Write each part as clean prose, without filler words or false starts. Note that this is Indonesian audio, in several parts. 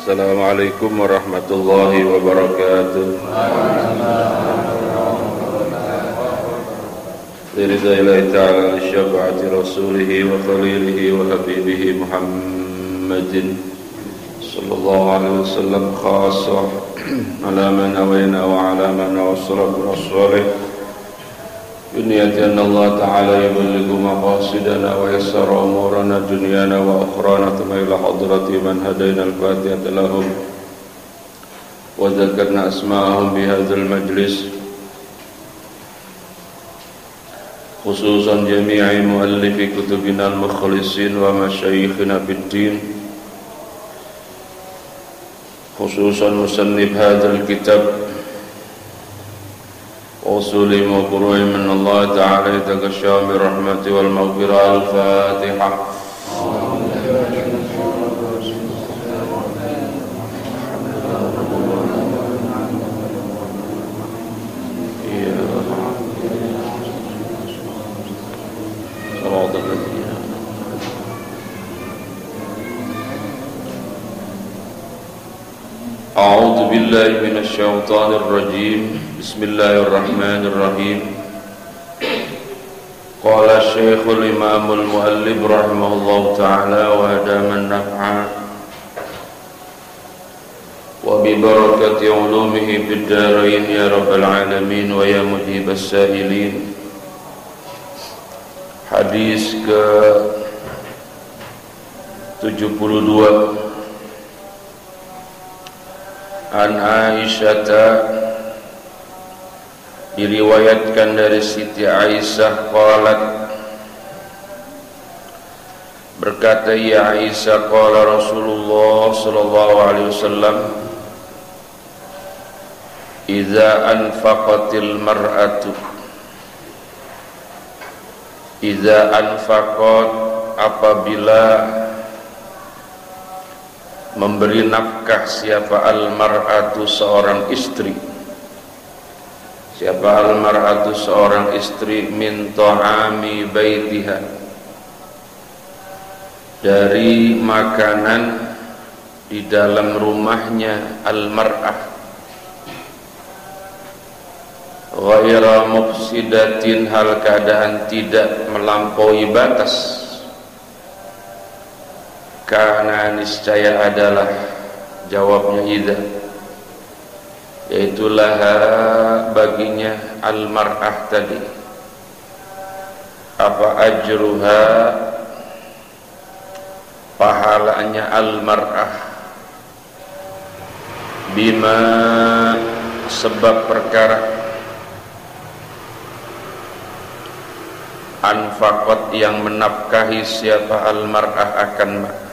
Assalamualaikum warahmatullahi wabarakatuh. Liridaillahi ta'ala li syafa'ati rasulihi wa khalilihi wa habibihi Muhammadin sallallahu alaihi wasallam khasah ala man awayna wa ala man wassalatu wassalih بنية أن الله تعالى يبلغ مقاصدنا ويسر أمورنا دنيانا وأخرانا ثم إلى حضرة من هدينا الفاتحة لهم وذكرنا أسماءهم بهذا المجلس خصوصا جميع مؤلف كتبنا المخلصين ومشايخنا في الدين خصوصا مصنف هذا الكتاب وصولي وقروي من الله تعالى يتغشى بالرحمة والمغفرة. الفاتحة. أعوذ بالله من الشيطان الرجيم. بسم الله الرحمن الرحيم. قال الشيخ الإمام المؤلف رحمه الله تعالى وأدام النفع وببركة علومه في الدارين يا رب العالمين ويا مجيب السائلين. Hadis ke 72 An Aisyah, diriwayatkan dari Siti Aisyah qalat, berkata ya Aisyah, qala Rasulullah sallallahu alaihi wasallam, idza anfaqatil mar'atu, idza anfaqat, apabila memberi nafkah siapa al-mar'atu seorang istri, siapa al-mar'atu seorang istri, min ta'ami baitiha, dari makanan di dalam rumahnya al-mar'ah, ghaira mufsidatin, hal keadaan tidak melampaui batas, karena niscaya adalah, jawabnya idza, yaitu laha baginya al-mar'ah tadi, apa ajruha, pahalanya al-mar'ah, bima, sebab perkara, anfaqat, yang menafkahi siapa al-mar'ah akan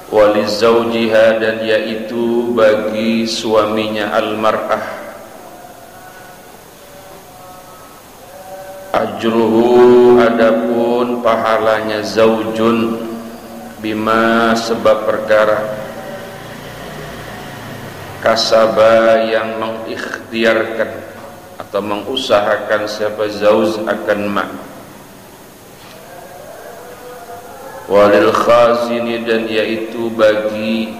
walizaujiha, dan yaitu bagi suaminya al-mar'ah, ajruhu, adapun pahalanya, zaujun, bima, sebab perkara, kasaba, yang mengikhtiarkan atau mengusahakan siapa zauj akan walil khazini, dan yaitu bagi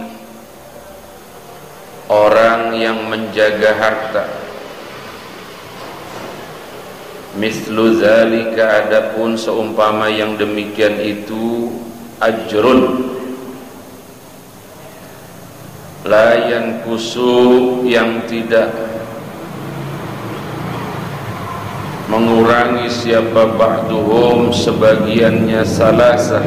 orang yang menjaga harta, mislu zalika, adapun seumpama yang demikian itu, ajrun, la yankusu, yang tidak mengurangi siapa ba'duhum, sebagiannya, salasah,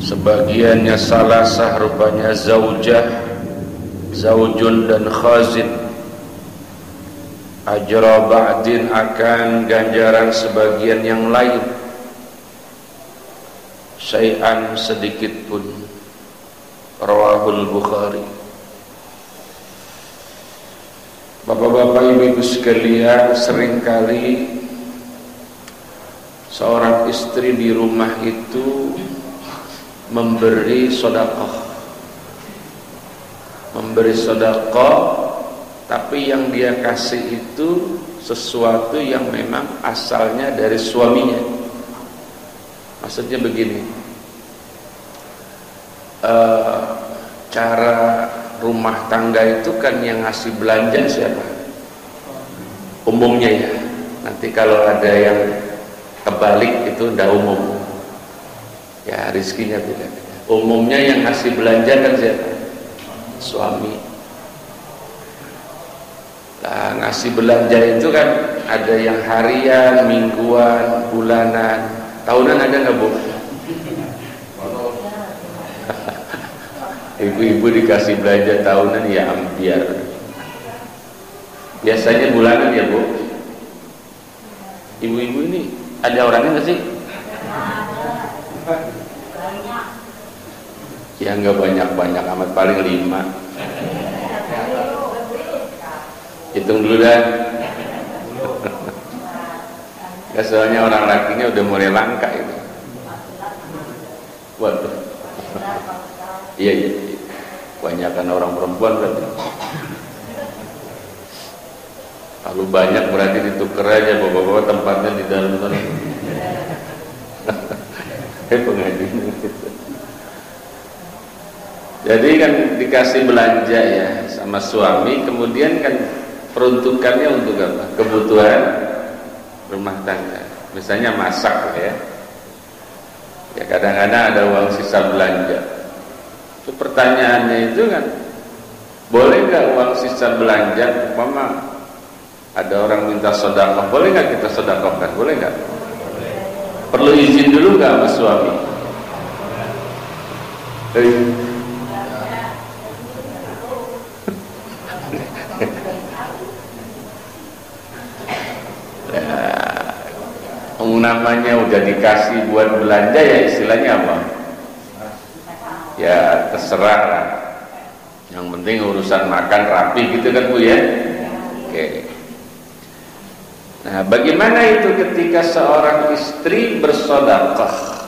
sebagiannya salasah, rupanya zaujah, zaujun dan khazin, ajra ba'din, akan ganjaran sebagian yang lain, syai'an, sedikit pun. Rawahul Bukhari. Bapak-bapak, ibu-ibu sekalian, seringkali seorang istri di rumah itu memberi sedekah, tapi yang dia kasih itu sesuatu yang memang asalnya dari suaminya. Maksudnya begini, cara rumah tangga itu kan yang ngasih belanja siapa? Umumnya ya. Nanti kalau ada yang kebalik itu ndak umum. Ya rizkinya beda. Umumnya yang ngasih belanja kan siapa? Suami. Nah, ngasih belanja itu kan ada yang harian, mingguan, bulanan, tahunan ada nggak Bu? Ibu-ibu dikasih belanja tahunan ya ambiar. Biasanya bulanan ya Bu. Ibu-ibu ini ada orangnya nggak sih? Ya nggak banyak-banyak amat, paling 5. Hitung dulu dah. Ya, soalnya orang lakinya udah mulai langka itu. Waduh. Iya. Kebanyakan orang perempuan berarti. Kalau banyak berarti ditukar aja bapak-bapak tempatnya di dalam sana. Pengajian gitu. Jadi kan dikasih belanja ya sama suami, kemudian kan peruntukannya untuk apa? Kebutuhan rumah tangga. Misalnya masak ya. Ya kadang-kadang ada uang sisa belanja. Itu pertanyaannya itu kan, boleh nggak uang sisa belanja? Mama, ada orang minta sedekah, boleh nggak kita sedekahkan? Boleh nggak? Perlu izin dulu nggak sama suami? Namanya udah dikasih buat belanja ya istilahnya apa? Ya terserah lah. Yang penting urusan makan rapi gitu kan Bu ya. Oke. Nah, bagaimana itu ketika seorang istri bersedekah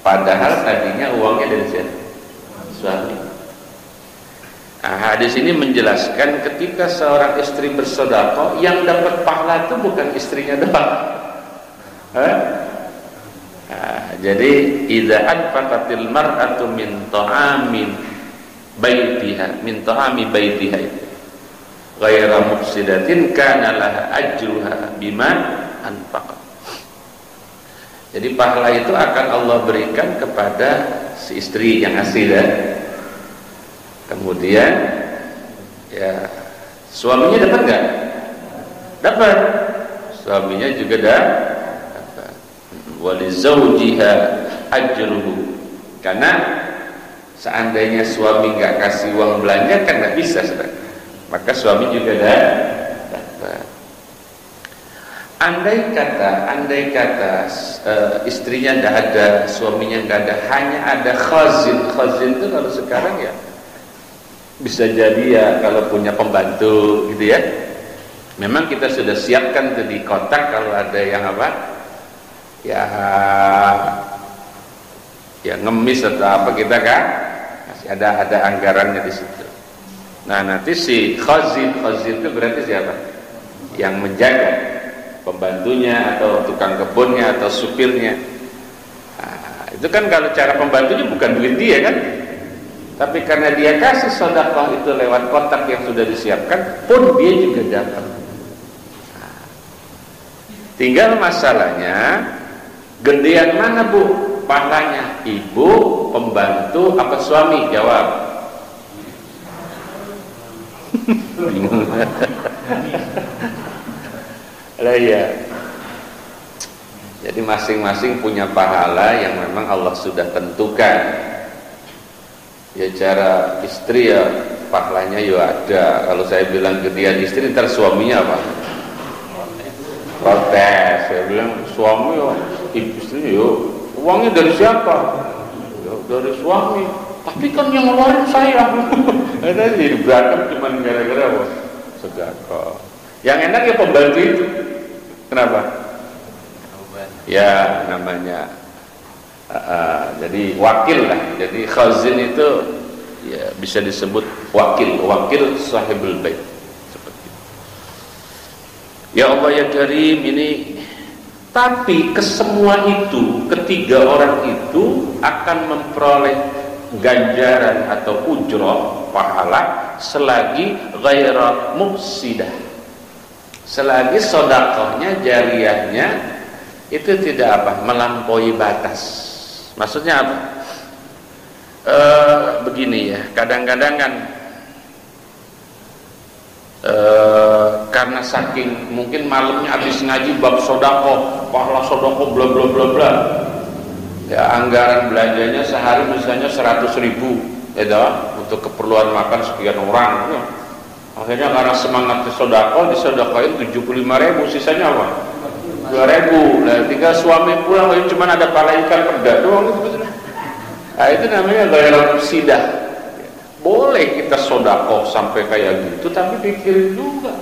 padahal tadinya uangnya dari siapa? Suami. Nah, hadis ini menjelaskan ketika seorang istri bersedekah yang dapat pahala itu bukan istrinya doang. Jadi idza anfaqatil mar'atu min ta'amin baitiha min ta'ami baitiha ghaira mufsidatin kana laha ajruha bima anfaqat. Jadi pahala itu akan Allah berikan kepada si istri yang asli dan kemudian ya suaminya dapat enggak? Dapat. Suaminya juga dapat. Walizawjiha ajruhu. Karena seandainya suami nggak kasih uang belanja kan nggak bisa, saudara. Maka suami juga dapat. Andai kata istrinya nggak ada, suaminya nggak ada, hanya ada khazin. Khazin itu kalau sekarang ya bisa jadi ya kalau punya pembantu gitu ya. Memang kita sudah siapkan tuh di kotak kalau ada yang apa? Ya ngemis atau apa kita kan masih ada anggarannya di situ. Nah nanti si khazin itu berarti siapa? Yang menjaga, pembantunya atau tukang kebunnya atau supirnya. Nah, itu kan kalau cara pembantunya bukan duit dia kan, tapi karena dia kasih sedekah itu lewat kotak yang sudah disiapkan, pun dia juga dapat. Nah, tinggal masalahnya gedean mana Bu pahalanya? Ibu, pembantu, apa suami? Jawab. Bingung. Lah ya. Jadi masing-masing punya pahala yang memang Allah sudah tentukan. Ya cara istri ya pahalanya ya ada. Kalau saya bilang gedean istri, ntar suaminya apa? Protes. Saya bilang suami ya istri yo uangnya dari siapa? Ya, dari suami. Tapi kan yang ngeluarin saya. Jadi berantem cuma gara-gara apa? Sedekah. Yang enak ya pembantu itu. Kenapa? Ya namanya jadi wakil lah. Jadi khazin itu ya bisa disebut wakil sahibul bait. Seperti itu. Ya Allah ya Karim, ini Tapi kesemua itu, ketiga orang itu akan memperoleh ganjaran atau ujrah, pahala, selagi ghaira mufsidah, selagi sedekahnya, jariyahnya itu tidak melampaui batas. Maksudnya apa? Begini ya, kadang-kadang kan karena saking mungkin malamnya habis ngaji bab sedekah, pahala sedekah bla bla bla bla. Ya, anggaran belanjanya sehari misalnya 100.000 ya untuk keperluan makan sekian orang ya. Akhirnya karena semangat sedekah disedekahin 75.000, sisanya apa? 2.000. Nah, tinggal suami pulang cuma ada pala ikan peda doang gitu. Nah, itu namanya ghairah mufsidah. Boleh kita sedekah sampai kayak gitu, tapi pikirin juga.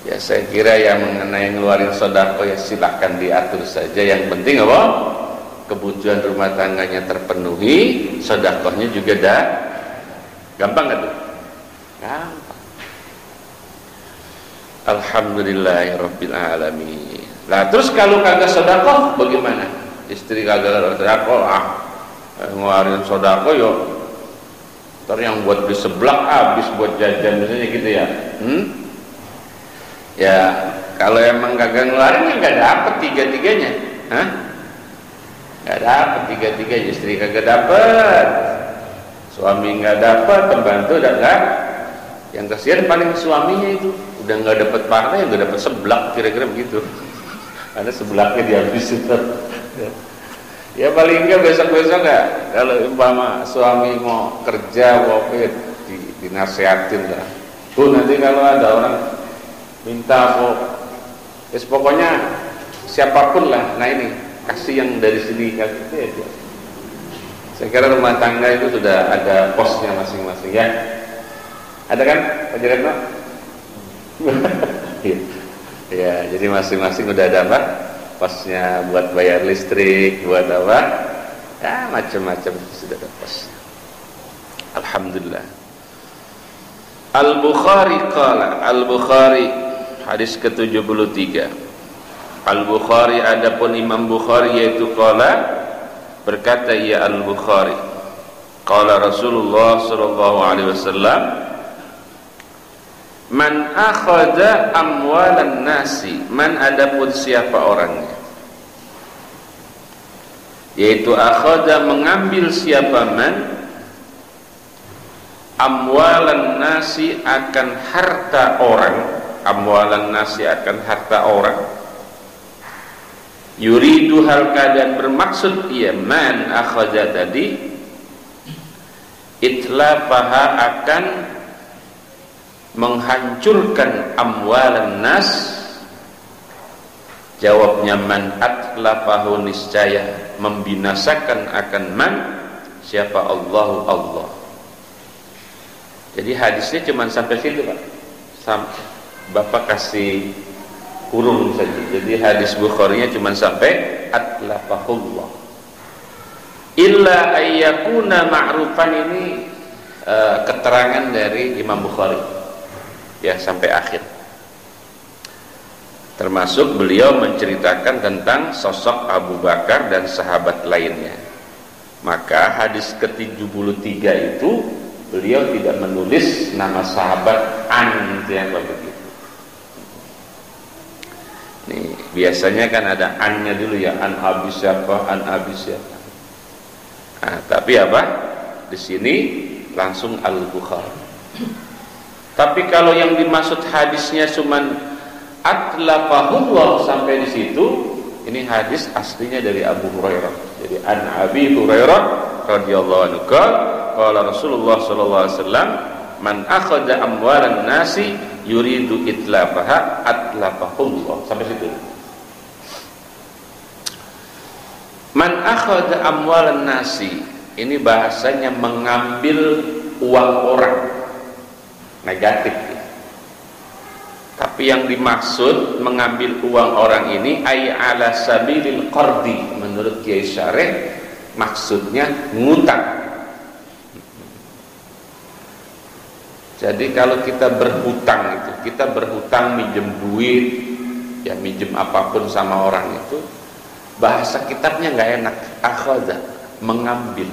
Ya saya kira yang mengenai ngeluarin sedekah ya silakan diatur saja. Yang penting apa? Kebutuhan rumah tangganya terpenuhi, sedekahnya juga dah. Gampang nggak tuh? Gampang. Alhamdulillahirabbil alamin. Nah, terus kalau kagak sedekah bagaimana? Istri kagak sedekah, ngeluarin sedekah yo. Ntar yang buat beli seblak habis buat jajan misalnya gitu ya. Ya, kalau emang kagak ngeluarin ya nggak dapet tiga-tiganya. Nggak dapet tiga-tiganya, istri kagak dapet, suami nggak dapet, pembantu udah nggak. Yang kasihan paling suaminya itu udah nggak dapet pahala, yang nggak dapet seblak, kira-kira begitu. Karena seblaknya dihabisin. Ya paling enggak besok-besok nggak, kalau umpama suami mau kerja dinasihatin lah. Tuh nanti kalau ada orang minta pokoknya siapapun lah, nah ini kasih yang dari sini, kasih itu ya. Saya kira rumah tangga itu sudah ada posnya masing-masing ya. Ada kan Pak Jaretno? Ya, jadi masing-masing udah ada apa? Posnya buat bayar listrik, buat apa? Ya macam-macam sudah ada posnya. Alhamdulillah. Al-Bukhari qala, Al-Bukhari hadis ke-73. Al-Bukhari, adapun Imam Bukhari yaitu qala, berkata ia Al-Bukhari, qala Rasulullah sallallahu alaihi wasallam, man akhadha amwalan nasi, man adapun siapa orangnya, yaitu akhadha mengambil siapa man, amwalan nasi akan harta orang, amwalan nasi akan harta orang, yuridu hal keadaan bermaksud ia man akhadha tadi, itlafaha akan menghancurkan amwalan nas. Jawabnya man atlafahu, niscaya membinasakan akan man siapa Allahu Allah. Jadi hadisnya cuma sampai situ Pak. Bapak kasih kurung saja. Jadi hadis Bukhari-nya cuma sampai atlafahullah. Illa ayyakuna ma'rufan, ini keterangan dari Imam Bukhari. Ya, sampai akhir. Termasuk beliau menceritakan tentang sosok Abu Bakar dan sahabat lainnya. Maka hadis ke-73 itu beliau tidak menulis nama sahabat an, yang begitu. Nih, biasanya kan ada annya dulu ya, an abi siapa, an abi siapa. Nah, tapi apa? Di sini langsung Al-Bukhari. Tapi kalau yang dimaksud hadisnya cuman atlafahullah sampai di situ, ini hadis aslinya dari Abu Hurairah. Jadi an Abi Hurairah radhiyallahu anhu qala Rasulullah sallallahu alaihi wasallam, man akhadha amwalan nasi yuridu itlafaha atlafahullah, sampai situ. Man akhadha amwalan nasi, ini bahasanya mengambil uang orang, negatif ya. Tapi yang dimaksud mengambil uang orang ini ay ala sabilil qardi, menurut Kiai Syarih maksudnya ngutang. Jadi kalau kita berhutang itu, kita berhutang minjem duit, ya minjem apapun sama orang itu, bahasa kitabnya nggak enak, akhadha, mengambil.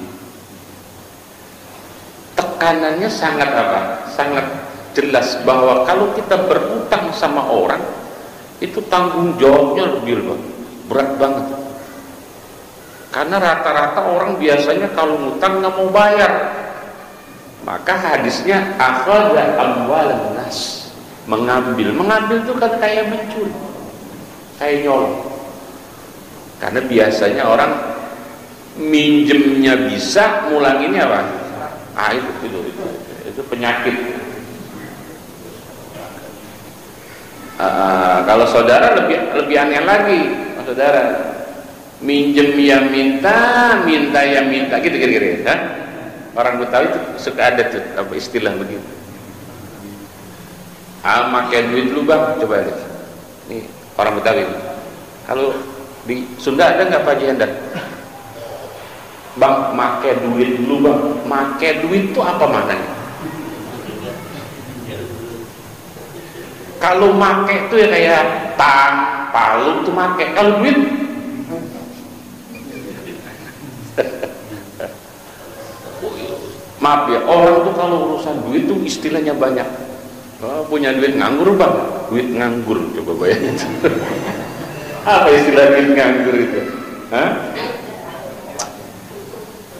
Tekanannya sangat apa? Sangat jelas bahwa kalau kita berhutang sama orang itu tanggung jawabnya lebih berat banget. Karena rata-rata orang biasanya kalau ngutang nggak mau bayar. Maka hadisnya akhadha amwalan nas, mengambil. Mengambil itu kan kayak mencuri, kayak nyolong. Karena biasanya orang minjemnya bisa, ngulanginnya apa? Itu penyakit. Kalau saudara lebih aneh lagi, saudara minjem ya minta, minta ya minta, gitu kira-kira. Kan? Orang Betawi itu suka ada tuh apa istilah begitu. Makai duit lu bang, coba lihat. Nih orang Betawi. Kalau di Sunda ada nggak Pak Haji Hendar? Bang, make duit dulu bang. Make duit itu apa maknanya? Kalau make itu ya kayak tang, palu itu make. Kalau duit, maaf ya, orang tuh kalau urusan duit tuh istilahnya banyak. Oh, punya duit nganggur bang, duit nganggur, coba bayangin. Apa istilah duit nganggur itu? Hah?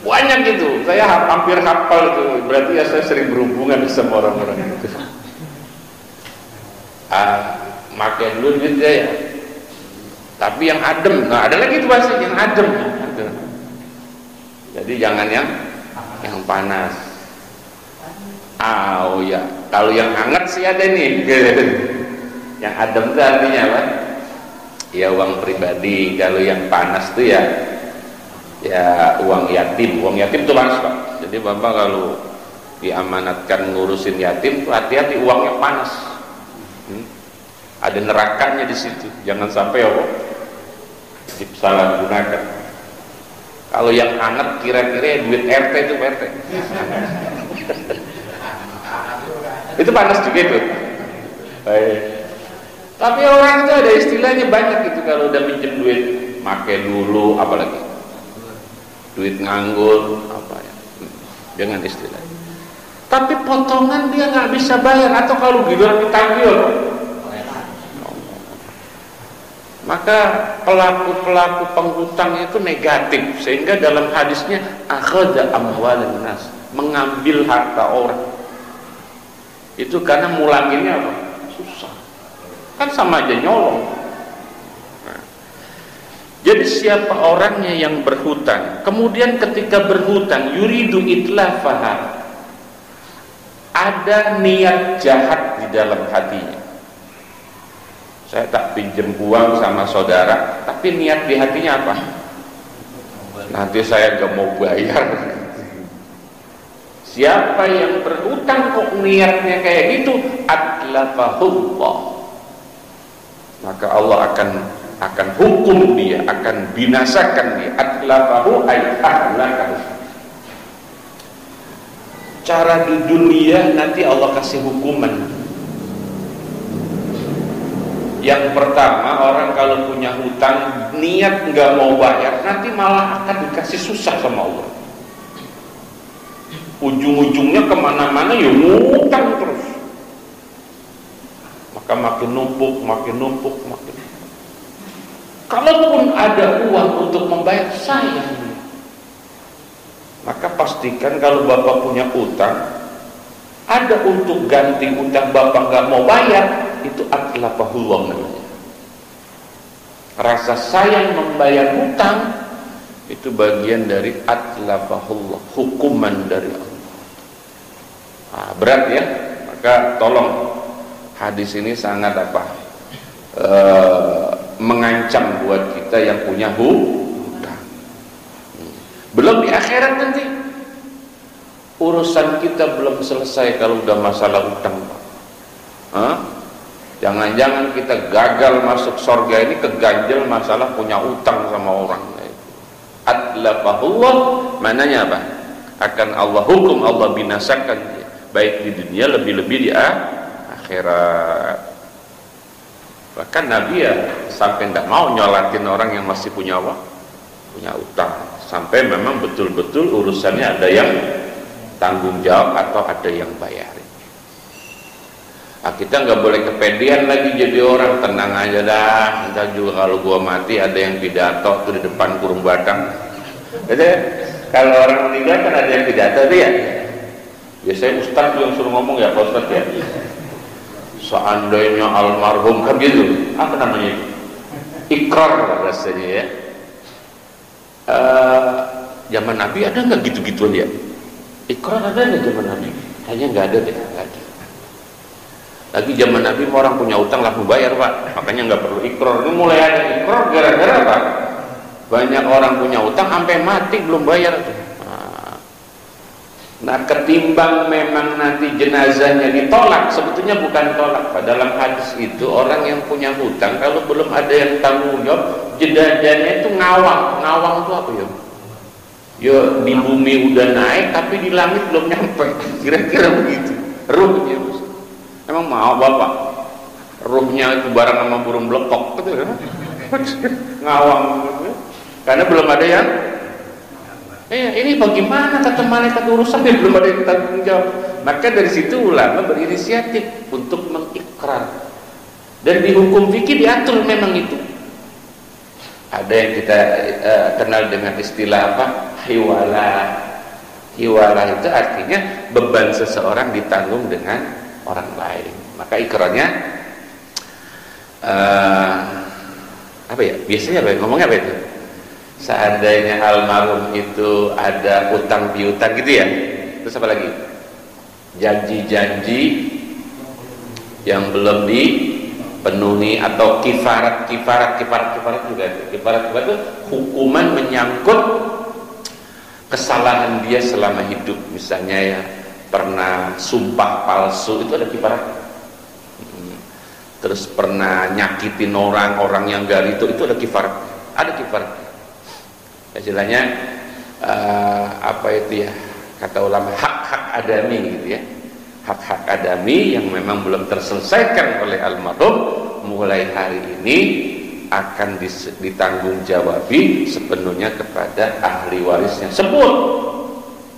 Banyak gitu, saya hampir hafal itu. Berarti ya saya sering berhubungan sama orang-orang itu. Makai dulu duit ya. Tapi yang adem, nah ada lagi itu bahasa yang adem. Jadi jangan yang panas. Oh ya, kalau yang hangat sih ada nih. Yang adem itu artinya apa? Ya uang pribadi. Kalau yang panas itu ya uang yatim. Uang yatim itu panas Pak. Jadi Bapak kalau diamanatkan ngurusin yatim tuh hati-hati, uangnya panas. Ada nerakanya di situ. Jangan sampai disalahgunakan. Kalau yang hangat kira-kira duit RT itu RT. Itu panas juga itu. Baik. Tapi orang itu ada istilahnya banyak gitu kalau udah minjem duit, make dulu apalagi. Duit nganggur apa ya? Dengan istilah. Tapi potongan dia nggak bisa bayar atau kalau giliran ditagih. Maka pelaku-pelaku penghutang itu negatif, sehingga dalam hadisnya akhadha amwalan nas, mengambil harta orang. Itu karena mulanginnya apa? Susah. Kan sama aja nyolong. Nah, jadi siapa orangnya yang berhutang, kemudian ketika berhutang yuridu itlafaha, ada niat jahat di dalam hatinya. Saya tak pinjam uang sama saudara, tapi niat di hatinya apa? Nanti saya gak mau bayar. Siapa yang berhutang kok niatnya kayak gitu, atlafahullah, maka Allah akan hukum dia, akan binasakan dia. Atlafahu ay ahlakahu. Cara di dunia nanti Allah kasih hukuman. Yang pertama, orang kalau punya hutang niat nggak mau bayar, nanti malah akan dikasih susah sama Allah. Ujung-ujungnya kemana-mana ya ngutang terus. Maka makin numpuk. Kalaupun ada uang untuk membayar, sayang. Maka pastikan kalau Bapak punya utang, ada untuk ganti utang Bapak nggak mau bayar, itu atlafahullah namanya. Rasa sayang membayar hutang itu bagian dari atlafahullah, hukuman dari Allah. Berat ya. Maka tolong, hadis ini sangat mengancam buat kita yang punya hutang. Belum di akhirat nanti. Urusan kita belum selesai kalau udah masalah hutang. Jangan-jangan kita gagal masuk surga ini keganjel masalah punya utang sama orang. Atlafahullah, mananya apa? Akan Allah hukum, Allah binasakan dia. baik di dunia, lebih-lebih di akhirat. Bahkan Nabi ya sampai tidak mau nyolatin orang yang masih punya utang, sampai memang betul-betul urusannya ada yang tanggung jawab atau ada yang bayarin. Kita nggak boleh kepedean lagi jadi orang, tenang aja dah, entar juga kalau gua mati ada yang pidato tuh di depan kurung batang. Jadi kalau orang meninggal kan ada yang pidato tuh ya. Biasanya ustaz yang suruh ngomong ya, Pak Ustaz ya. Seandainya almarhum kan gitu, apa namanya itu? Ikrar rasanya ya. Zaman Nabi ada nggak gitu-gituan ya? Ikrar ada nggak zaman Nabi? Kayaknya nggak ada deh, nggak ada. Lagi zaman Nabi orang punya utang langsung bayar Pak, makanya nggak perlu ikrar. Ini mulai ada ikrar gara-gara apa? Banyak orang punya utang sampai mati belum bayar. Nah ketimbang memang nanti jenazahnya ditolak, sebetulnya bukan tolak Pak. Dalam hadis itu orang yang punya hutang kalau belum ada yang tanggung jawab, jenazahnya itu ngawang. Ngawang itu apa ya? Ya di bumi udah naik tapi di langit belum nyampe, kira-kira begitu. Ruhnya emang mau Bapak? Ruhnya itu barang sama burung blekok gitu ya? Ngawang karena belum ada yang ini bagaimana kata malaikat urusannya belum ada yang tanggung jawab. Maka dari situ ulama berinisiatif untuk mengikrar, dan di hukum fikih diatur memang itu. Ada yang kita kenal dengan istilah apa? Hiwalah. Hiwalah itu artinya beban seseorang ditanggung dengan orang lain. Maka ikrarnya apa ya? Biasanya apa? Ngomongnya apa itu? Seandainya almarhum itu ada utang piutang gitu ya. Terus apa lagi? Janji-janji yang belum dipenuhi, atau kifarat juga. Kifarat itu hukuman menyangkut kesalahan dia selama hidup. Misalnya ya pernah sumpah palsu, itu ada kifarat. Terus pernah nyakitin orang yang gak itu ada kifarat. Ada kifarat. Istilahnya apa itu ya, kata ulama, hak-hak adami gitu ya. Hak-hak adami yang memang belum terselesaikan oleh almarhum, mulai hari ini akan ditanggung-jawabi sepenuhnya kepada ahli warisnya. Sebut,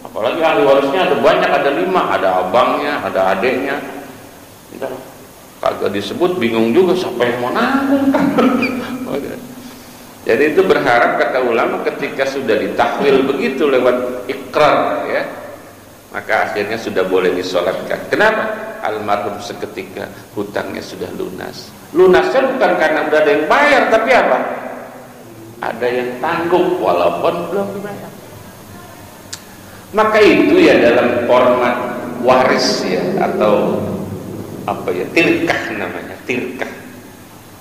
apalagi ahli warisnya ada banyak, ada 5, ada abangnya, ada adiknya. Kagak disebut, bingung juga siapa yang mau nanggung. Jadi itu berharap, kata ulama, ketika sudah ditakwil begitu lewat ikrar ya, maka akhirnya sudah boleh disolatkan. Kenapa? Almarhum seketika hutangnya sudah lunas. Lunasnya bukan karena udah ada yang bayar, tapi apa? Ada yang tanggung walaupun belum dibayar. Maka itu ya dalam format waris ya, atau apa ya, tirkah namanya, tirkah.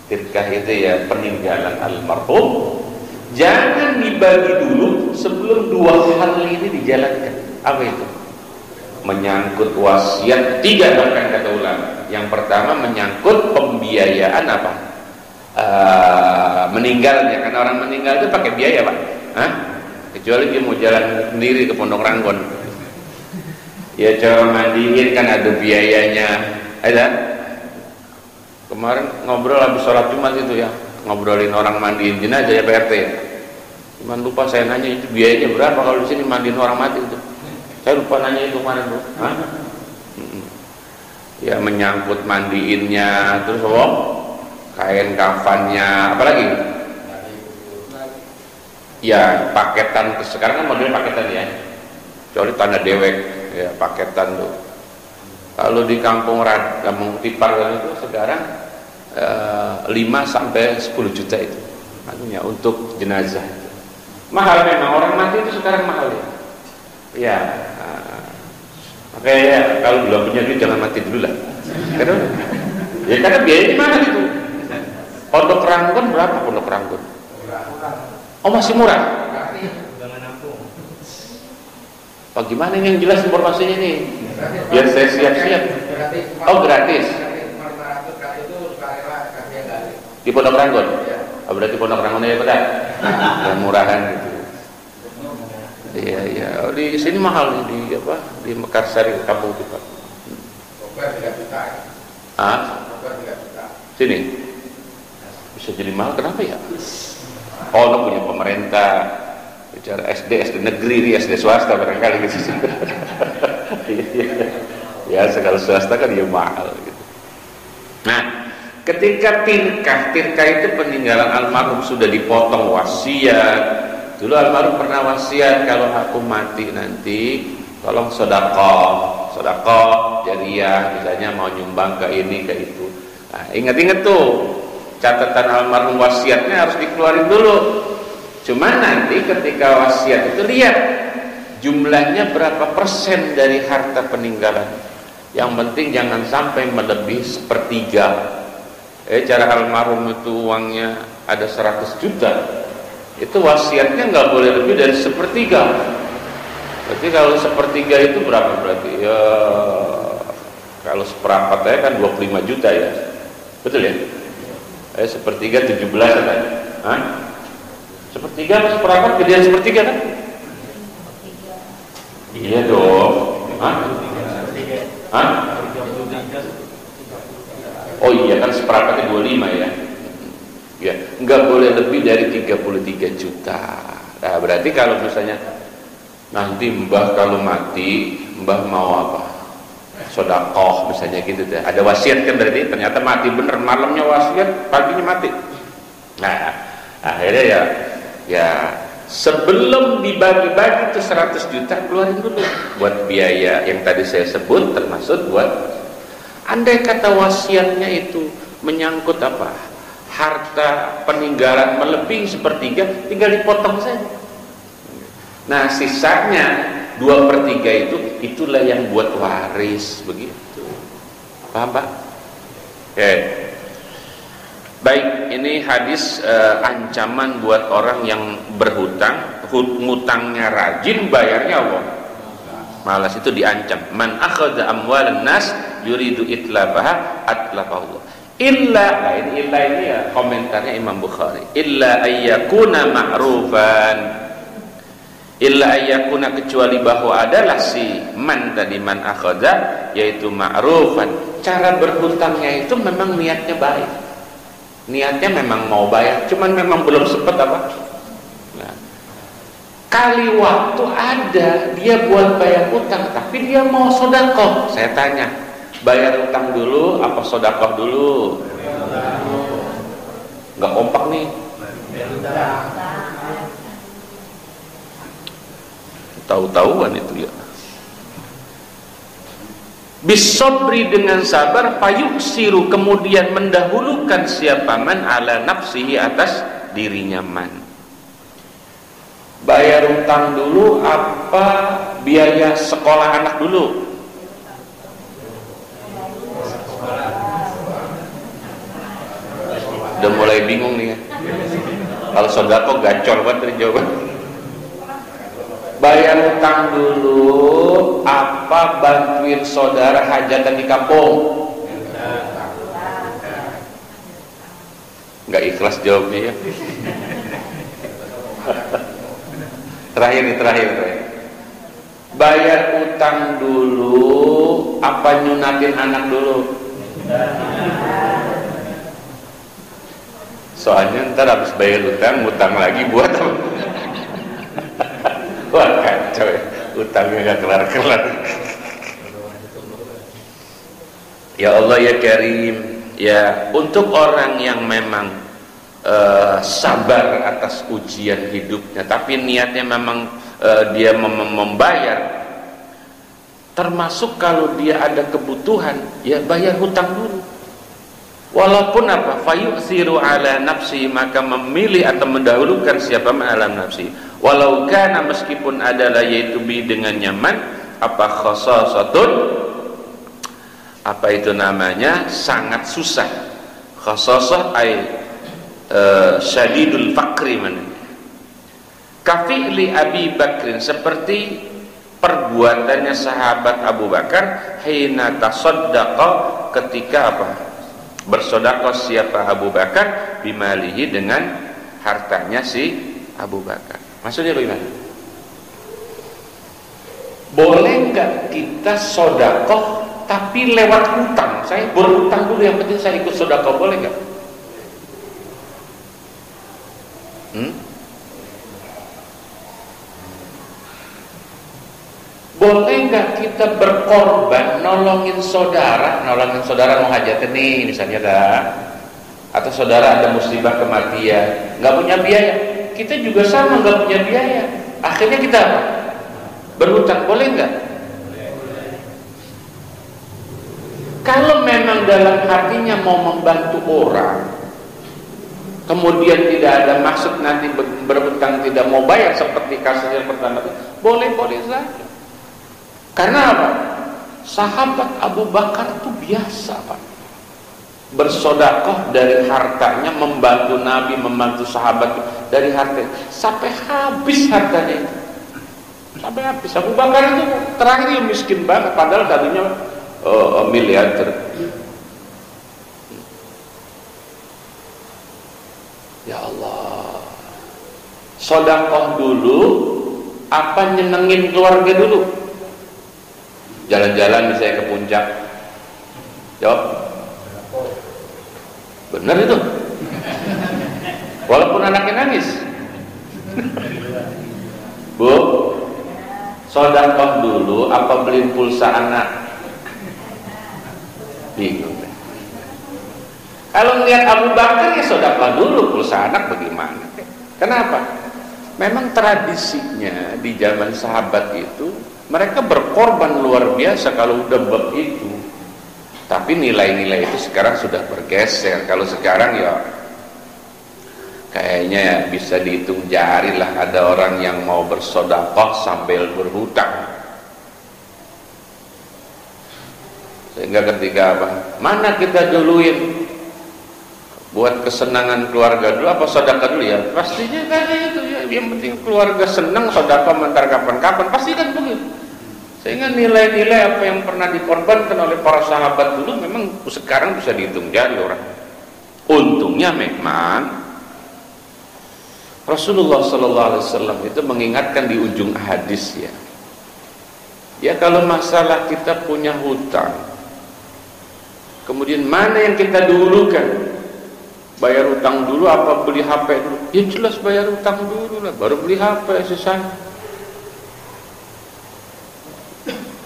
Tirkah itu ya peninggalan almarhum, jangan dibagi dulu sebelum 2 hal ini dijalankan. Apa itu? Menyangkut wasiat 3 bahkan kata ulama. Yang pertama menyangkut pembiayaan apa? Meninggalnya, karena orang meninggal itu pakai biaya Pak. Kecuali dia mau jalan sendiri ke Pondok Ranggon, ya cara mandiin kan ada biayanya. Ada kemarin ngobrol habis sholat Jumat itu ya, ngobrolin orang mandiin jenazah ya Pak RT. Cuman lupa saya nanya itu biayanya berapa kalau di sini mandiin orang mati itu. Saya lupa nanya itu kemarin tuh. Ya menyangkut mandiinnya, terus apa? Kain kafannya, apalagi? Ya paketan, sekarang kan model paketan ya. Kecuali tanah dewek, ya paketan tuh. Kalau di kampung Tipar itu sekarang 5 sampai 10 juta itu maksudnya untuk jenazah. Mahal memang, orang mati itu sekarang mahal ya. Ya, makanya ya, kalau belum punya duit jangan mati dulu lah. Karena biayanya mahal itu. Pondok Ranggon berapa Pondok Ranggon? Oh masih murah. Bagaimana yang jelas informasinya ini? Biar saya siap-siap. Oh gratis. Di Pondok Ranggon. Oh, berarti Pondok Ranggonnya ya benar. Yang murahan gitu. Iya. Oh, di sini mahal nih, di apa? Di Mekarsari, Kampung Tipar. Sini bisa jadi mahal, kenapa ya? Oh, lo punya pemerintah, bicara SD negeri, SD swasta barangkali gitu. Ya sekali swasta kan ya mahal gitu. Nah, ketika tirkah itu peninggalan almarhum sudah dipotong wasiat. Dulu almarhum pernah wasiat, kalau aku mati nanti tolong sedekah jariah, misalnya mau nyumbang ke ini ke itu. Nah, ingat-ingat tuh, catatan almarhum wasiatnya harus dikeluarin dulu. Cuman nanti ketika wasiat itu lihat jumlahnya berapa persen dari harta peninggalan. Yang penting jangan sampai melebihi sepertiga. Cara almarhum itu uangnya ada 100 juta, itu wasiatnya nggak boleh lebih dari sepertiga. Berarti kalau sepertiga itu berapa berarti? Ya, kalau seperempat ya kan 25 juta ya. Betul ya? Sepertiga 17 kan? Hah? Sepertiga atau seperempat gedean sepertiga kan? Iya dong. Hah? Hah? Oh iya kan seperempatnya 25 ya. Ya, nggak boleh lebih dari 33 juta. Nah, berarti kalau misalnya nanti mbah kalau mati, mbah mau apa? Sedekah misalnya gitu deh. Ada wasiat kan, berarti ternyata mati bener, malamnya wasiat, paginya mati. Nah, akhirnya ya sebelum dibagi-bagi itu 100 juta keluarin dulu buat biaya yang tadi saya sebut, termasuk buat andai kata wasiatnya itu menyangkut apa? Harta peninggalan melebihi sepertiga, tinggal dipotong saja. Nah, sisanya 2/3 itulah yang buat waris, begitu. Paham, Pak? Oke. Baik, ini hadis ancaman buat orang yang berhutang, ngutangnya rajin, bayarnya Allah malas, itu diancam. Man akhadha amwalan nas yuridu itlafaha atlafahu. Illa ini ya komentarnya Imam Bukhari. Illa ayyakuna ma'rufan. Illa ayyakuna, kecuali bahwa adalah si man tadi, man akhadha, yaitu ma'rufan. Cara berhutangnya itu memang niatnya baik. Niatnya memang mau bayar, cuman memang belum sempat apa. Nah, kali waktu ada dia buat bayar utang, tapi dia mau sedekah. Saya tanya, bayar utang dulu apa sedekah dulu? Nggak kompak nih. Tahu-tahuan itu ya. Bisobri, dengan sabar, payuksiru, kemudian mendahulukan siapa man ala nafsihi, atas dirinya man. Bayar utang dulu apa biaya sekolah anak dulu? Udah mulai bingung nih ya. Kalau sodako gacor banget dari jawaban. Bayar utang dulu apa bantuin saudara hajatan di kampung? Nggak ikhlas jawabnya ya. Terakhir. Bayar utang dulu apa nyunatin anak dulu? Soalnya ntar habis bayar utang, ngutang lagi buat apa? Wah kacau ya, utangnya gak kelar-kelar. Ya Allah ya Karim, ya untuk orang yang memang sabar atas ujian hidupnya, tapi niatnya memang dia membayar, termasuk kalau dia ada kebutuhan, ya bayar hutang dulu. Walaupun apa? Fayu'thiru ala nafsi, maka memilih atau mendahulukan siapa ala nafsi. Walau kana, meskipun adalah yaitu bi dengan nyaman, apa khasasatun, apa itu namanya, sangat susah. Khasasah ay syadidul fakri man. Kafi'li Abi Bakrin, seperti perbuatannya sahabat Abu Bakar hina tasaddaqa, ketika apa? Bersedekah siapa Abu Bakar bimalihi, dengan hartanya si Abu Bakar. Maksudnya bagaimana? Boleh nggak kita sedekah tapi lewat hutang. Saya berhutang dulu, yang penting saya ikut sedekah, boleh nggak? Boleh nggak kita berkorban nolongin saudara mau hajat nih misalnya dah, atau saudara ada musibah kematian, nggak punya biaya, kita juga sama nggak punya biaya, akhirnya kita apa? Berhutang, boleh nggak? Kalau memang dalam hatinya mau membantu orang, kemudian tidak ada maksud nanti berhutang tidak mau bayar seperti kasus yang pertama, boleh-boleh saja. Karena apa? Sahabat Abu Bakar itu biasa, Pak, bersedekah dari hartanya, membantu Nabi, membantu sahabat dari hartanya sampai habis hartanya itu. Sampai habis. Abu Bakar itu terakhir yang miskin banget, padahal tadinya miliarder. Ya Allah, sedekah dulu apa nyenengin keluarga dulu? Jalan-jalan misalnya ke puncak, jawab benar itu, walaupun anaknya nangis. Bu, sedekah dulu apa beliin pulsa anak? Bingung. Kalau ngeliat Abu Bakar ya sedekah dulu, pulsa anak bagaimana? Kenapa? Memang tradisinya di zaman sahabat itu mereka berkorban luar biasa kalau udah bab itu. Tapi nilai-nilai itu sekarang sudah bergeser. Kalau sekarang ya kayaknya ya bisa dihitung jari lah ada orang yang mau bersedekah sambil berhutang. Sehingga ketika apa? Mana kita duluin buat kesenangan keluarga dulu apa sedekah dulu ya? Pastinya kan itu ya. Yang penting keluarga senang, sedekah mentar kapan-kapan, pasti kan begitu. Sehingga nilai-nilai apa yang pernah dikorbankan oleh para sahabat dulu memang sekarang bisa dihitung jari orang. Untungnya memang Rasulullah SAW itu mengingatkan di ujung hadis ya. Ya kalau masalah kita punya hutang, kemudian mana yang kita dulukan? Bayar hutang dulu apa beli HP dulu? Ya jelas bayar hutang dulu lah, baru beli HP sisanya.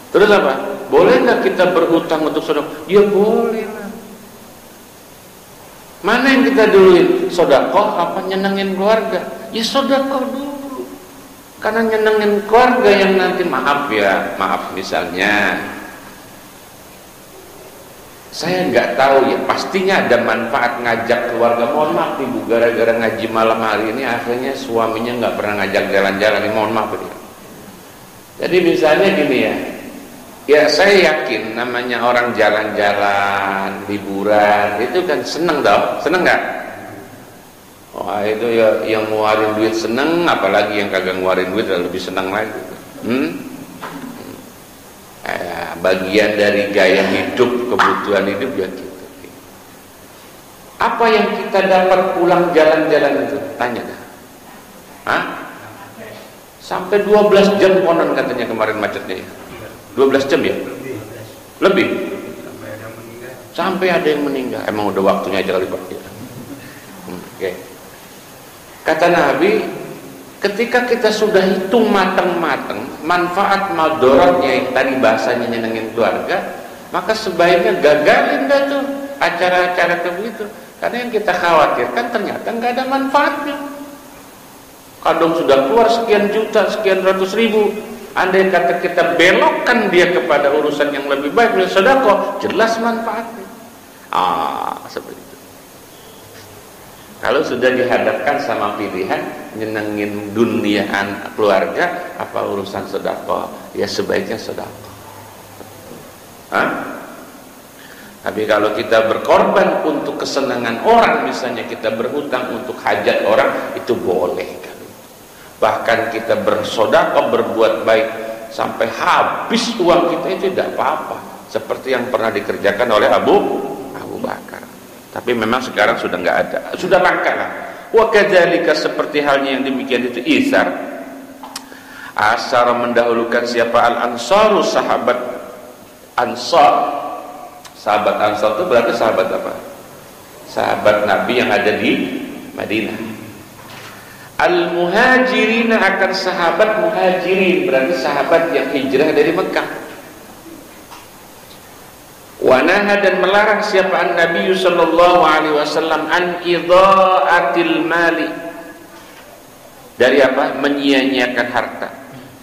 Terus apa? Boleh nggak kita berhutang untuk sedekah? Ya boleh lah. Mana yang kita duluin? Sedekah apa nyenengin keluarga? Ya sedekah dulu. Karena nyenengin keluarga yang nanti maaf misalnya saya nggak tahu ya, pastinya ada manfaat ngajak keluarga. Mohon maaf ibu, gara-gara ngaji malam hari ini akhirnya suaminya nggak pernah ngajak jalan-jalan. Mohon maaf ya. Jadi misalnya gini ya saya yakin namanya orang jalan-jalan, liburan itu kan seneng dong, seneng nggak? Wah itu ya yang ngeluarin duit seneng, apalagi yang kagak ngeluarin duit lebih seneng lagi. Bagian dari gaya hidup, kebutuhan hidup ya gitu. Apa yang kita dapat pulang jalan-jalan itu? Tanya dah. Hah? Sampai 12 jam konon katanya kemarin macetnya ya. 12 jam ya? Lebih? Sampai ada yang meninggal. Emang udah waktunya aja kali Pak. Oke. Kata Nabi, ketika kita sudah hitung matang-matang manfaat madaratnya yang tadi bahasanya nyenengin keluarga, maka sebaiknya gagalin dah tuh acara-acara begitu. Karena yang kita khawatirkan ternyata nggak ada manfaatnya. Kadang sudah keluar sekian juta, sekian ratus ribu. Andai kata kita belokkan dia kepada urusan yang lebih baik, sedekah, jelas manfaatnya. Seperti itu. Kalau sudah dihadapkan sama pilihan nyenengin dunia keluarga apa urusan sedekah, ya sebaiknya sedekah. Tapi kalau kita berkorban untuk kesenangan orang, misalnya kita berhutang untuk hajat orang, itu boleh. Bahkan kita bersedekah, berbuat baik sampai habis uang kita, itu tidak apa-apa. Seperti yang pernah dikerjakan oleh Abu Bakar. Tapi memang sekarang sudah nggak ada, sudah langka lah. Wa kadzalika, seperti halnya yang demikian itu isar. Asar mendahulukan siapa al-ansaru, sahabat Ansar, sahabat Ansar itu berarti sahabat apa? Sahabat Nabi yang ada di Madinah. Al-muhajirin akan sahabat muhajirin, berarti sahabat yang hijrah dari Mekah. Wa naha, dan melarang siapa Nabi sallallahu alaihi wasallam an idha'atil mali, dari apa? Menyia-nyiakan harta.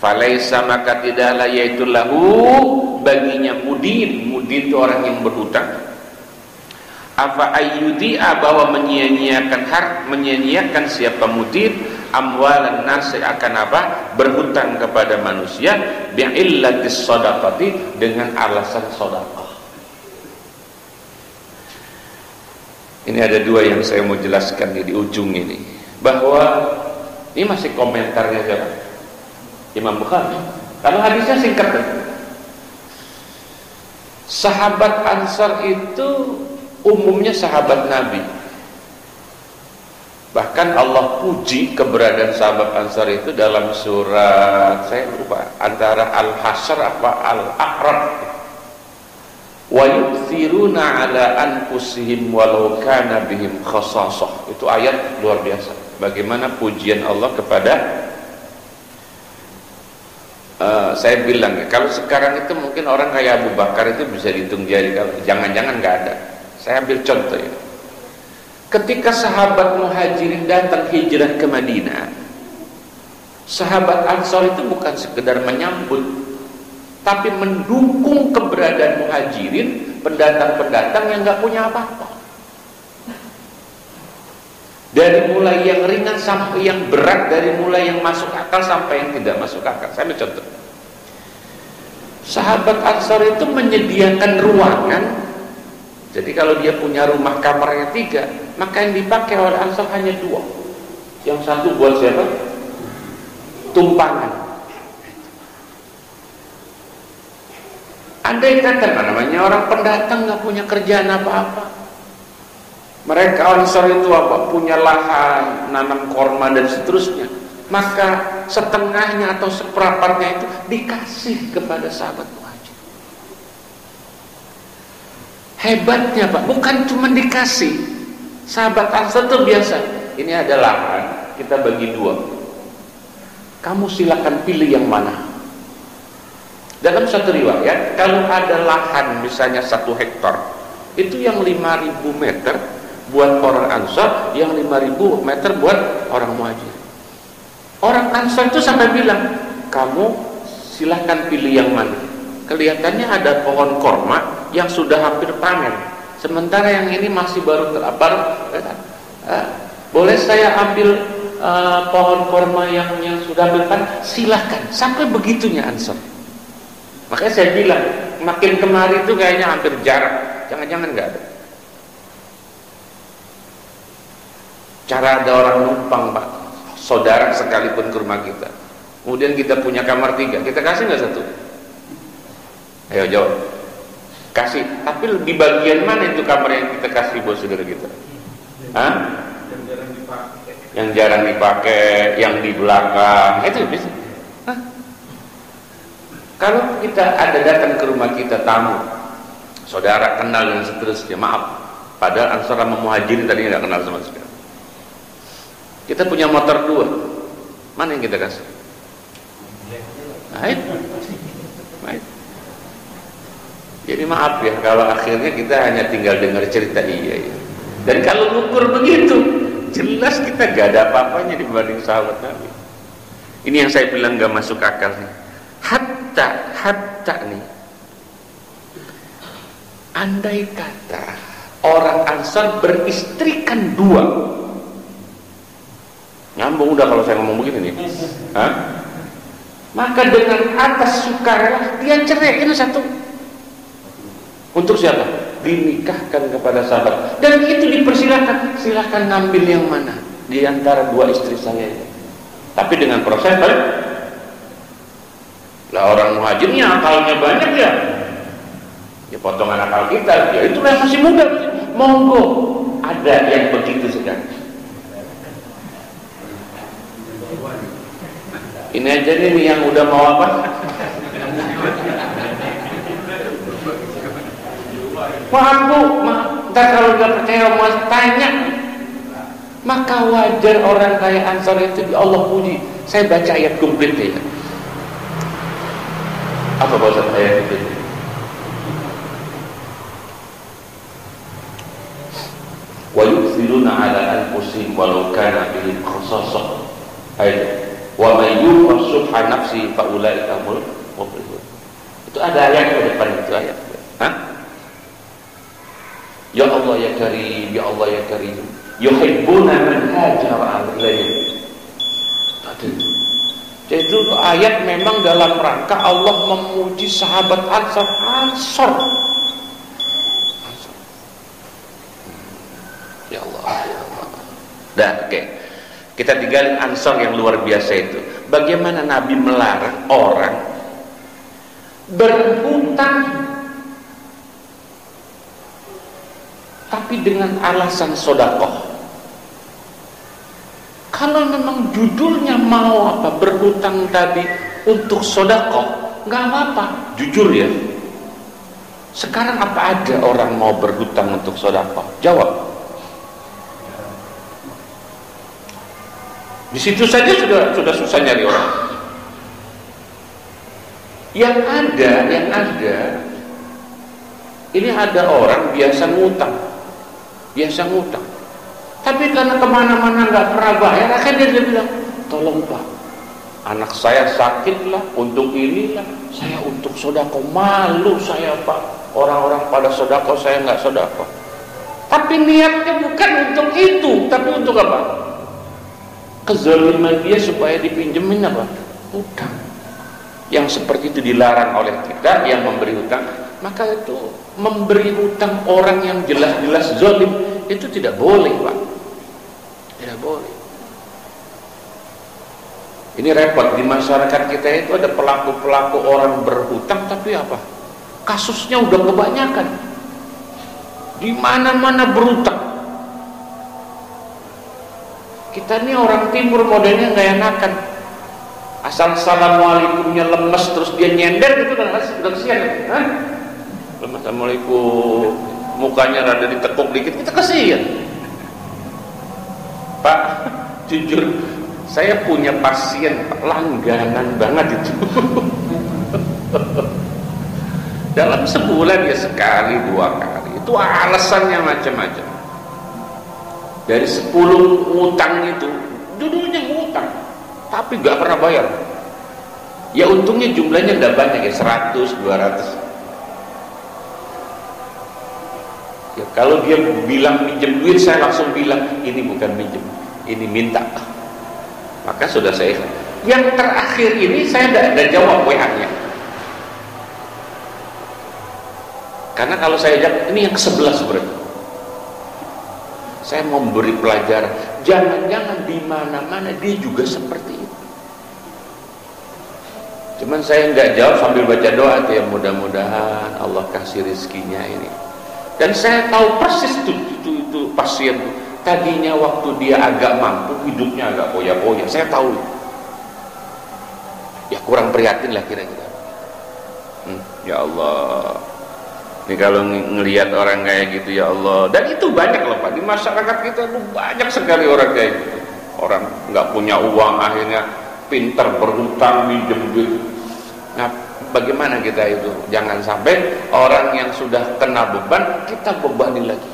Falaisa, maka tidaklah yaitu lahu baginya mudin. Mudin itu orang yang berhutang. Apa ayyudi'a, bahwa menyia-nyiakan siapa mudin amwalan nas, akan apa? Berhutang kepada manusia bi'illatis shadaqati, dengan alasan sedekah. Ini ada dua yang saya mau jelaskan di ujung ini, bahwa ini masih komentarnya siapa? Imam Bukhari. Kalau hadisnya singkat kan? Sahabat Ansar itu umumnya sahabat Nabi. Bahkan Allah puji keberadaan sahabat Ansar itu dalam surat, saya lupa, antara Al-Hasyr apa Al-A'raf. Wa yu'thiruna ala anfusihim walau kana bihim khasasah. Itu ayat luar biasa. Bagaimana pujian Allah kepada saya bilang ya, kalau sekarang itu mungkin orang kayak Abu Bakar itu bisa dihitung jari, jangan-jangan nggak ada. Saya ambil contoh ya. Ketika sahabat muhajirin datang hijrah ke Madinah, sahabat Ansar itu bukan sekedar menyambut, tapi mendukung keberadaan muhajirin, pendatang-pendatang yang nggak punya apa-apa. Dari mulai yang ringan sampai yang berat, dari mulai yang masuk akal sampai yang tidak masuk akal. Saya ambil contoh. Sahabat Ansar itu menyediakan ruangan. Jadi kalau dia punya rumah kamarnya 3, maka yang dipakai oleh Ansar hanya 2. Yang satu buat siapa? Tumpangan. Andai kata namanya orang pendatang nggak punya kerjaan apa-apa, mereka Ansar itu apa? Punya lahan, nanam korma dan seterusnya, maka setengahnya atau seperempatnya itu dikasih kepada sahabat muhajir. Hebatnya Pak, bukan cuma dikasih. Sahabat Ansar itu biasa, ini ada lahan, kita bagi 2, kamu silakan pilih yang mana. Dalam satu riwayat, kalau ada lahan misalnya 1 hektar, itu yang 5.000 meter buat orang Ansar, yang 5.000 meter buat orang muhajir. Orang Ansar itu sampai bilang, kamu silahkan pilih yang mana. Kelihatannya ada pohon korma yang sudah hampir panen, sementara yang ini masih baru terapar. Boleh saya ambil pohon korma yang sudah hampir panen? Silahkan. Sampai begitunya Ansar. Makanya saya bilang, makin kemari itu kayaknya hampir jarang. Jangan-jangan nggak ada. Cara ada orang numpang Pak, saudara sekalipun ke rumah kita, kemudian kita punya kamar 3, kita kasih nggak 1? Ayo jawab. Kasih. Tapi di bagian mana itu kamar yang kita kasih buat saudara kita? Hah? Yang jarang dipakai. Yang jarang dipakai, yang di belakang. Itu bisa. Hah? Kalau kita ada datang ke rumah kita tamu, saudara kenal dan seterusnya, maaf, padahal Ansar sama Muhajirin tadinya nggak kenal sama sekali. Kita punya motor 2, mana yang kita kasih? Baik. Jadi maaf ya kalau akhirnya kita hanya tinggal dengar cerita iya. Dan kalau ukur begitu, jelas kita gak ada apa-apanya dibanding sahabat Nabi. Ini yang saya bilang gak masuk akal nih. Hatta nih, andai kata orang Ansar beristrikan 2, nyambung udah kalau saya ngomong begini nih. Hah? Maka dengan atas sukarela dia ceraiin 1. Untuk siapa? Dinikahkan kepada sahabat. Dan itu dipersilakan. Silakan ngambil yang mana di antara 2 istri saya ini. Tapi dengan proses lah orang muhajirnya akalnya banyak ya. Ya potongan akal kita. Ya itulah yang masih muda. Monggo. Ada yang begitu sekarang. Ini aja nih yang udah mau apa? Maaf Bu, maaf. Ntar kalau nggak percaya mau tanya. Maka wajar orang kaya Ansar itu di Allah puji. Saya baca ayat komplit ya. Apa bahasa ayat itu? Wa yu'thiruna 'ala anfusihim walau kana bihim khasasah. Ayat. Wa may yuqa subha nafsi fa ulaika humul muflihun. Itu ada ayat di depan itu ayat. Hah? Ya Allah ya Karim, ya Allah ya Karim. Yuhibbuna man hajara ilaihim. Jadi itu ayat memang dalam rangka Allah memuji sahabat Ansor. Ya Allah, ya Allah. Dah, oke. Kita tinggalin Ansor yang luar biasa itu. Bagaimana Nabi melarang orang berhutang tapi dengan alasan sedekah. Kalau memang judulnya mau apa berhutang tadi untuk sedekah, nggak apa-apa. Jujur ya. Sekarang apa ada orang mau berhutang untuk sedekah? Jawab. Di situ saja sudah susah nyari orang. Yang ada, ini ada orang biasa ngutang, tapi karena kemana-mana nggak pernah bayar, akhirnya dia bilang, tolong Pak, anak saya sakit lah, untuk inilah, saya untuk sedekah, malu saya Pak, orang-orang pada sedekah, saya nggak sedekah. Tapi niatnya bukan untuk itu, tapi untuk apa? Kezaliman dia supaya dipinjemin apa? Utang. Yang seperti itu dilarang oleh kita yang memberi hutang. Maka itu memberi hutang orang yang jelas-jelas zalim itu tidak boleh Pak. Tidak boleh. Ini repot, di masyarakat kita itu ada pelaku-pelaku orang berhutang tapi apa? Kasusnya udah kebanyakan. Di mana-mana berhutang. Kita ini orang timur modelnya nggak enakan. Asal assalamualaikumnya lemes terus dia nyender gitu kan, udah kesian kan? Assalamualaikum, mukanya rada ditekuk dikit, kita kesian. Pak, jujur saya punya pasien langganan banget itu. Dalam sebulan ya sekali 2 kali. Itu alasannya macam-macam. Dari 10 ngutang itu, judulnya ngutang, tapi gak pernah bayar. Ya untungnya jumlahnya gak banyak ya, 100, 200. Ya kalau dia bilang minjem duit, saya langsung bilang, ini bukan minjem, ini minta. Maka sudah saya. Yang terakhir ini saya tidak jawab WA-nya. Karena kalau saya jawab, ini yang ke-11 berarti. Saya mau memberi pelajaran, jangan-jangan di mana-mana dia juga seperti itu. Cuman saya nggak jawab sambil baca doa tuh ya, mudah-mudahan Allah kasih rezekinya ini. Dan saya tahu persis itu pasien tadinya waktu dia agak mampu, hidupnya agak poya-poya. Saya tahu. Ya kurang prihatin lah kira-kira. Ya Allah. Ini kalau ngelihat orang kayak gitu ya Allah. Dan itu banyak loh Pak, di masyarakat kita itu banyak sekali orang kayak gitu. Orang nggak punya uang akhirnya pintar berhutang, minjem duit. Nah bagaimana kita itu? Jangan sampai orang yang sudah kena beban kita bebani lagi.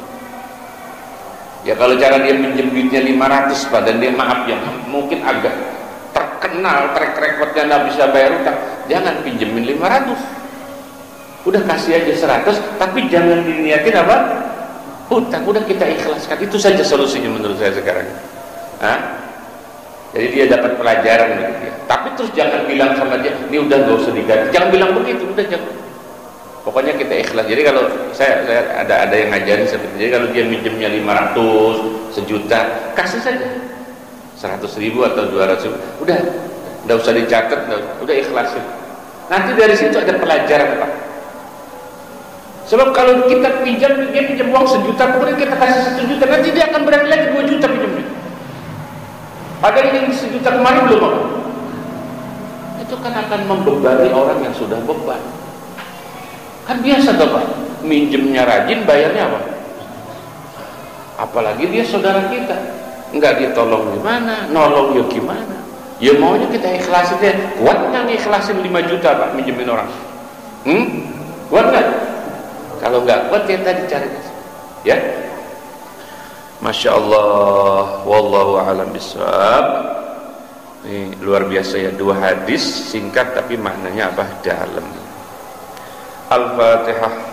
Ya kalau cara dia minjem duitnya 500 Pak, dan dia maaf ya mungkin agak terkenal track recordnya nggak bisa bayar hutang, jangan pinjemin 500. Udah kasih aja 100, tapi jangan diniatin apa? Hutang. Udah kita ikhlaskan. Itu saja solusinya menurut saya sekarang. Hah? Jadi dia dapat pelajaran gitu ya. Tapi terus jangan bilang sama dia, ini udah gak usah diganti. Jangan bilang begitu, udah jangan. Pokoknya kita ikhlas. Jadi kalau saya ada yang ngajarin seperti itu. Jadi kalau dia minjemnya 500, sejuta, kasih saja 100.000 atau 200.000. Udah usah dicatat, udah ikhlasin. Nanti dari situ ada pelajaran Pak. Sebab kalau kita dia pinjam uang 1 juta, kemudian kita kasih 1 juta, nanti dia akan berani lagi 2 juta pinjamnya. Padahal yang 1 juta kemarin belum apa. Itu kan akan membebani orang yang sudah beban. Kan biasa toh Pak. minjemnya rajin, bayarnya apa? Apalagi dia saudara kita, nggak ditolong gimana, nolong ya gimana? Ya maunya kita ikhlasin dia. Kuat nggak ikhlasin 5 juta Pak minjemin orang? Kuat nggak? Kalau nggak kuat kita dicari, ya. Masya Allah, wallahu a'lam bishawab. Ini luar biasa ya, 2 hadis singkat tapi maknanya apa? Dalam. Al-Fatihah.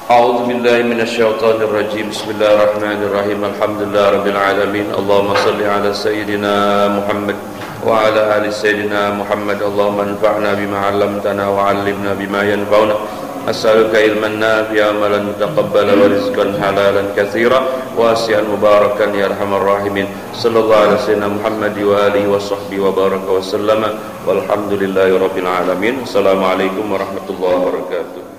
A'udzu billahi minasyaitonir rajim. Bismillahirrahmanirrahim. Alhamdulillahirabbil alamin. Allahumma shalli ala sayyidina Muhammad wa ala ali sayyidina Muhammad. Allahumma anfa'na bima 'allamtana wa 'allimna bima yanfa'una. As'aluka ilman nafi'an amalan mutaqabbalan wa rizqan halalan katsiran wasi'an mubarakan ya arhamar rahimin. Sallallahu alaihi wasallam Muhammad wa alihi wa sahbihi wa baraka wa sallama. Walhamdulillahirabbil alamin. Assalamualaikum warahmatullahi wabarakatuh.